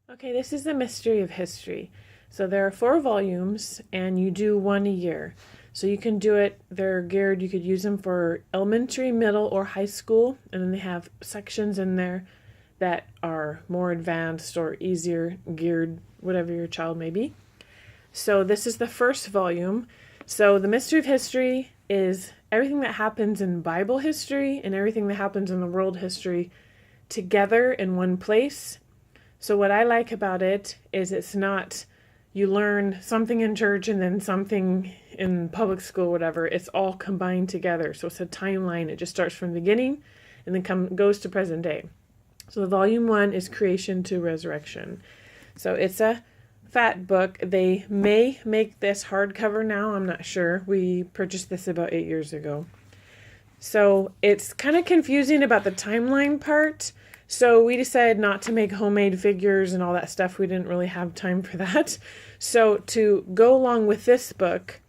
Okay, this is the mystery of history. So there are 4 volumes, and you do one a year. So you can do it, they're geared, you could use them for elementary, middle, or high school. And then they have sections in there that are more advanced or easier, geared, whatever your child may be. So this is the first volume. So the mystery of history is everything that happens in Bible history and everything that happens in the world history together in one place. So what I like about it is it's not you learn something in church and then something in public school, whatever. It's all combined together. So it's a timeline. It just starts from the beginning and then goes to present day. So the volume 1 is creation to resurrection. So it's a fat book. They may make this hardcover now. I'm not sure. We purchased this about 8 years ago. So it's kind of confusing about the timeline part. So we decided not to make homemade figures and all that stuff. We didn't really have time for that. So to go along with this book,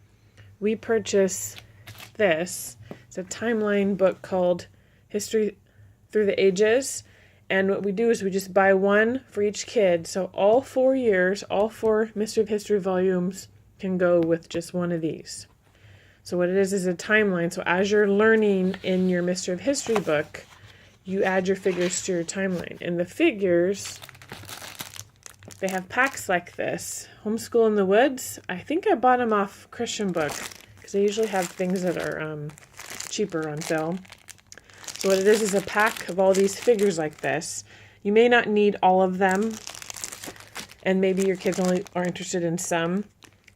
we purchased this. It's a timeline book called History Through the Ages. And what we do is we just buy one for each kid. So all 4 years, all 4 Mystery of History volumes can go with just one of these. So what it is a timeline. So as you're learning in your Mystery of History book, you add your figures to your timeline. And the figures, they have packs like this. Homeschool in the Woods. I think I bought them off Christian Book because they usually have things that are cheaper on sale. So what it is a pack of all these figures like this. You may not need all of them, and maybe your kids only are interested in some,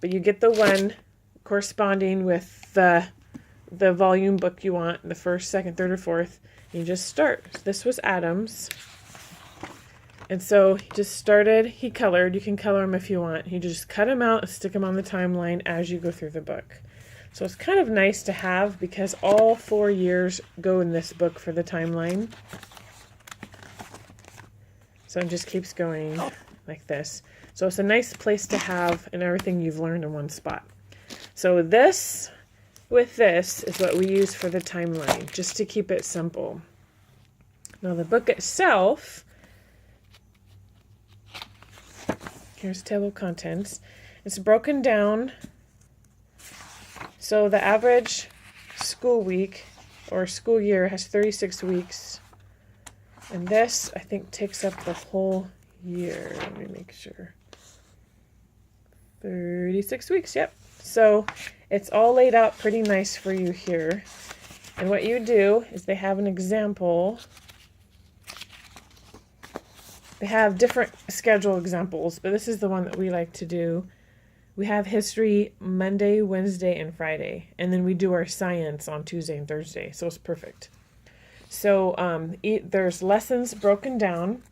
but you get the one corresponding with the volume book you want, the first, second, third, or fourth. You just start. This was Adam's. And so he just started, he colored. You can color them if you want. You just cut them out and stick them on the timeline as you go through the book. So it's kind of nice to have because all 4 years go in this book for the timeline. So it just keeps going like this. So it's a nice place to have and everything you've learned in one spot. So this is what we use for the timeline, just to keep it simple. Now the book itself, here's table of contents. It's broken down. So the average school week or school year has 36 weeks. And this, I think, takes up the whole year. Let me make sure. 36 weeks, yep. So it's all laid out pretty nice for you here. And what you do is they have an example. They have different schedule examples, but this is the one that we like to do. We have history Monday, Wednesday, and Friday. And then we do our science on Tuesday and Thursday. So it's perfect. So there's lessons broken down.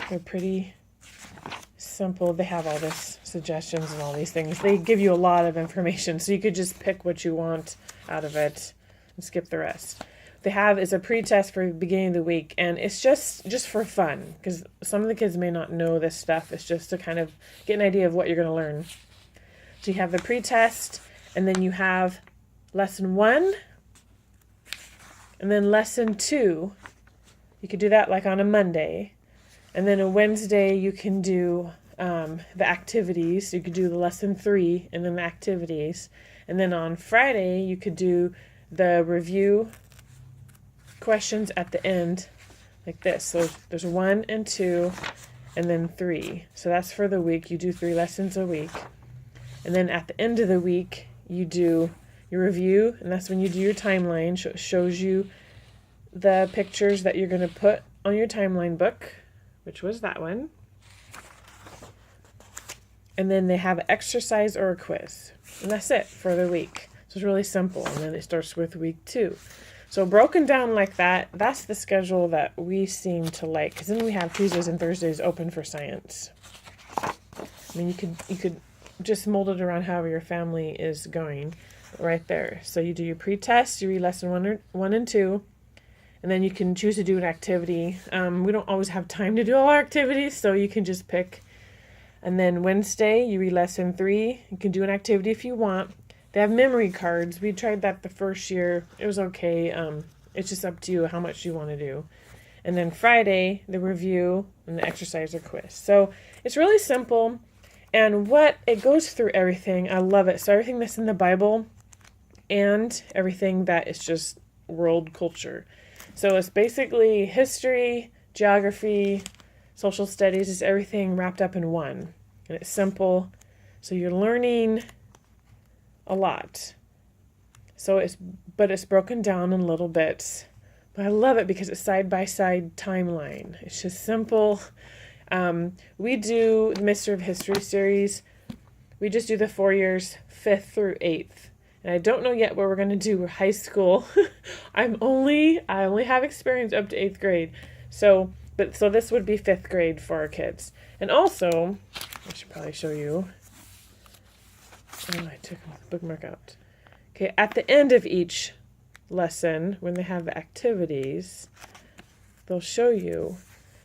They're pretty simple. They have all this suggestions and all these things. They give you a lot of information, so you could just pick what you want out of it and skip the rest. They have is a pretest for the beginning of the week, and it's just for fun because some of the kids may not know this stuff. It's just to kind of get an idea of what you're going to learn. So you have the pretest, and then you have lesson 1, and then lesson 2. You could do that like on a Monday, and then a Wednesday you can do the activities. You could do the lesson 3 and then the activities, and then on Friday you could do the review questions at the end like this. So there's 1 and 2 and then 3. So that's for the week. You do 3 lessons a week. And then at the end of the week you do your review, and that's when you do your timeline. It shows you the pictures that you're going to put on your timeline book, which was that one. And then they have an exercise or a quiz. And that's it for the week. So it's really simple. And then it starts with week 2. So broken down like that, that's the schedule that we seem to like. Because then we have Tuesdays and Thursdays open for science. I mean, you could just mold it around however your family is going right there. So you do your pre-test, you read lesson 1 and 2. And then you can choose to do an activity. We don't always have time to do all our activities, so you can just pick. And then Wednesday, you read lesson 3. You can do an activity if you want. They have memory cards. We tried that the first year. It was okay. It's just up to you how much you want to do. And then Friday, the review and the exercise or quiz. So it's really simple. And it goes through everything. I love it. So everything that's in the Bible and everything that is just world culture. So it's basically history, geography, social studies, is everything wrapped up in one. And it's simple. So you're learning a lot. But it's broken down in little bits. But I love it because it's side-by-side timeline. It's just simple. We do the Mystery of History series. We just do the 4 years, 5th through 8th. And I don't know yet what we're going to do high school. I only have experience up to 8th grade. So this would be 5th grade for our kids. And also, I should probably show you. Oh, I took a bookmark out. Okay, at the end of each lesson, when they have the activities, they'll show you.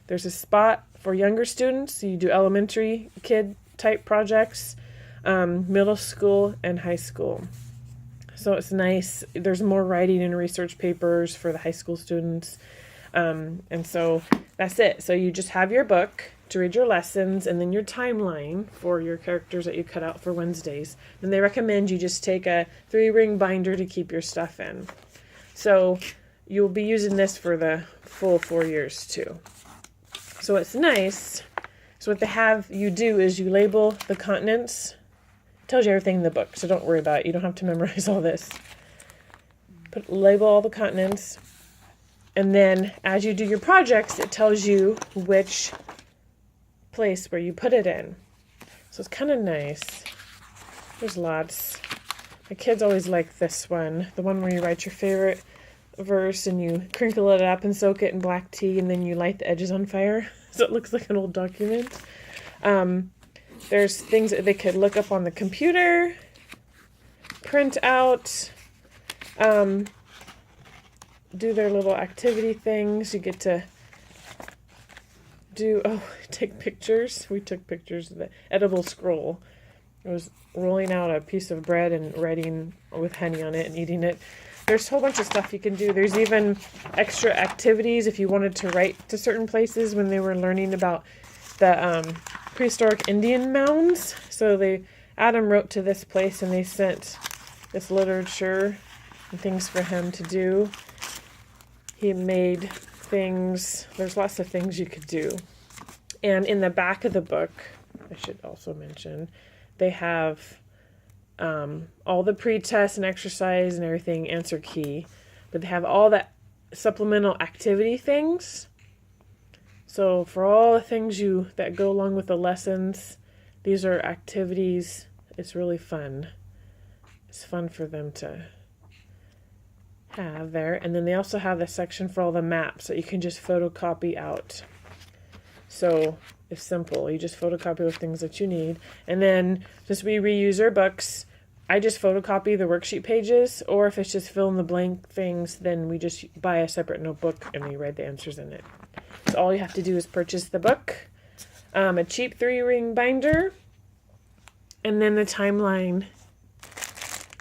There's a spot for younger students. So you do elementary kid type projects, middle school, and high school. So it's nice. There's more writing and research papers for the high school students. And so that's it. So you just have your book to read your lessons and then your timeline for your characters that you cut out for Wednesdays. And they recommend you just take a 3-ring binder to keep your stuff in. So you'll be using this for the full 4 years too. So it's nice. So what they have you do is you label the continents. It tells you everything in the book, so don't worry about it. You don't have to memorize all this. Label all the continents. And then as you do your projects, it tells you which place where you put it in. So it's kind of nice. There's lots. My kids always like this one. The one where you write your favorite verse and you crinkle it up and soak it in black tea and then you light the edges on fire so it looks like an old document. There's things that they could look up on the computer, print out, do their little activity things. You get to take pictures. We took pictures of the edible scroll. It was rolling out a piece of bread and writing with honey on it and eating it. There's a whole bunch of stuff you can do. There's even extra activities if you wanted to write to certain places when they were learning about the prehistoric Indian mounds. So Adam wrote to this place and they sent this literature and things for him to do. He made things. There's lots of things you could do. And in the back of the book, I should also mention, they have all the pretest and exercise and everything, answer key. But they have all that supplemental activity things. So for all the things that go along with the lessons, these are activities. It's really fun. It's fun for them to have there. And then they also have the section for all the maps that you can just photocopy out. So it's simple. You just photocopy the things that you need. And then since we reuse our books, I just photocopy the worksheet pages, or if it's just fill in the blank things, then we just buy a separate notebook and we write the answers in it. So all you have to do is purchase the book, a cheap 3-ring binder, and then the timeline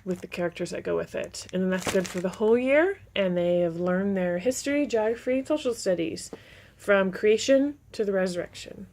with the characters that go with it. And then that's good for the whole year, and they have learned their history, geography, social studies from creation to the resurrection.